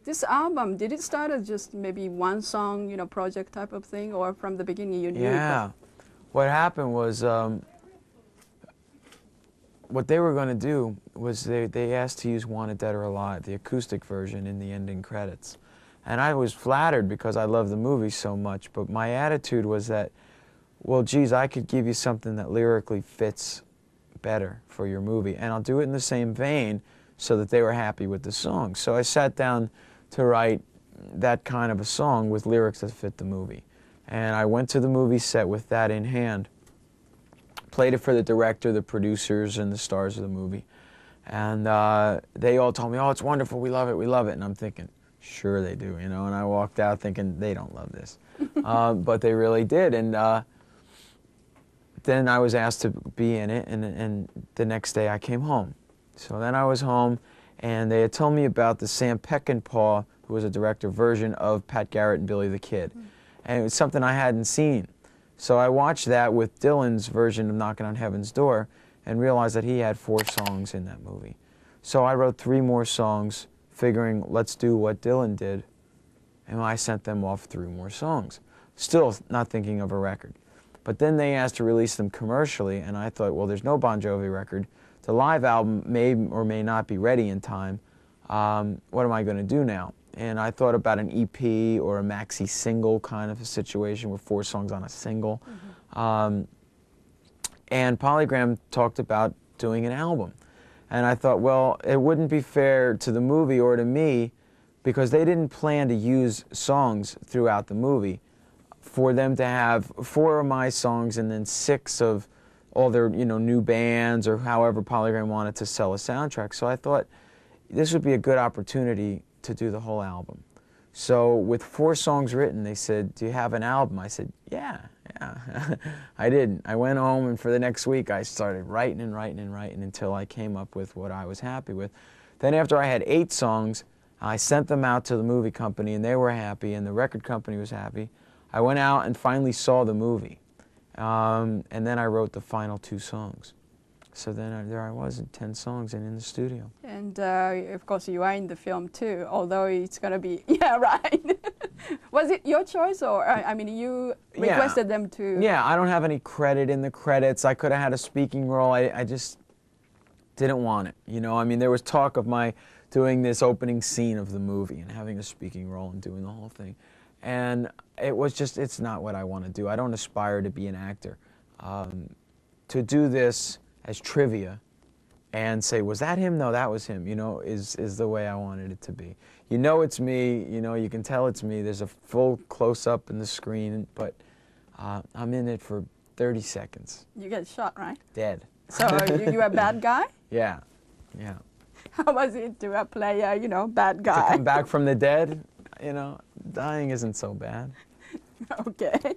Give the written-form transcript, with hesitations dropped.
This album, did it start as just maybe one song, you know, project type of thing, or from the beginning you knew? Yeah. What happened was, what they were going to do was they asked to use Wanted Dead or Alive, the acoustic version, in the ending credits. And I was flattered because I love the movie so much, but my attitude was that, well, geez, I could give you something that lyrically fits better for your movie, and I'll do it in the same vein so that they were happy with the song. So I sat down to write that kind of a song with lyrics that fit the movie. And I went to the movie set with that in hand, played it for the director, the producers, and the stars of the movie. And they all told me, oh, it's wonderful, we love it, we love it. And I'm thinking, sure they do, you know. And I walked out thinking, they don't love this. But they really did. And then I was asked to be in it, and the next day I came home. So then I was home, and they had told me about the Sam Peckinpah, who was a director, version of Pat Garrett and Billy the Kid. And it was something I hadn't seen. So I watched that with Dylan's version of Knocking on Heaven's Door and realized that he had 4 songs in that movie. So I wrote 3 more songs, figuring let's do what Dylan did, and I sent them off 3 more songs. Still not thinking of a record. But then they asked to release them commercially, and I thought, well, there's no Bon Jovi record. The live album may or may not be ready in time. What am I going to do now? And I thought about an EP or a maxi single kind of a situation with 4 songs on a single. And Polygram talked about doing an album. And I thought, well, it wouldn't be fair to the movie or to me, because they didn't plan to use songs throughout the movie, for them to have 4 of my songs and then 6 of all their, you know, new bands or however Polygram wanted to sell a soundtrack. So I thought this would be a good opportunity to do the whole album. So with 4 songs written, they said, do you have an album? I said, yeah. I didn't. I went home, and for the next week I started writing and writing and writing until I came up with what I was happy with. Then after I had 8 songs, I sent them out to the movie company, and they were happy, and the record company was happy. I went out and finally saw the movie, and then I wrote the final 2 songs. So then there I was in 10 songs and in the studio. And of course you are in the film too, although it's going to be, yeah, right. Was it your choice, or, I mean, you requested them to? Yeah, I don't have any credit in the credits. I could have had a speaking role. I just didn't want it, you know. I mean, there was talk of my doing this opening scene of the movie and having a speaking role and doing the whole thing. And it was just, it's not what I want to do. I don't aspire to be an actor. To do this as trivia and say, was that him? No, that was him, you know, is the way I wanted it to be. You know it's me, you know, you can tell it's me. There's a full close-up in the screen, but I'm in it for 30 seconds. You get shot, right? Dead. So you a bad guy? Yeah. How was it to play a, you know, bad guy? To come back from the dead, you know, dying isn't so bad. Okay.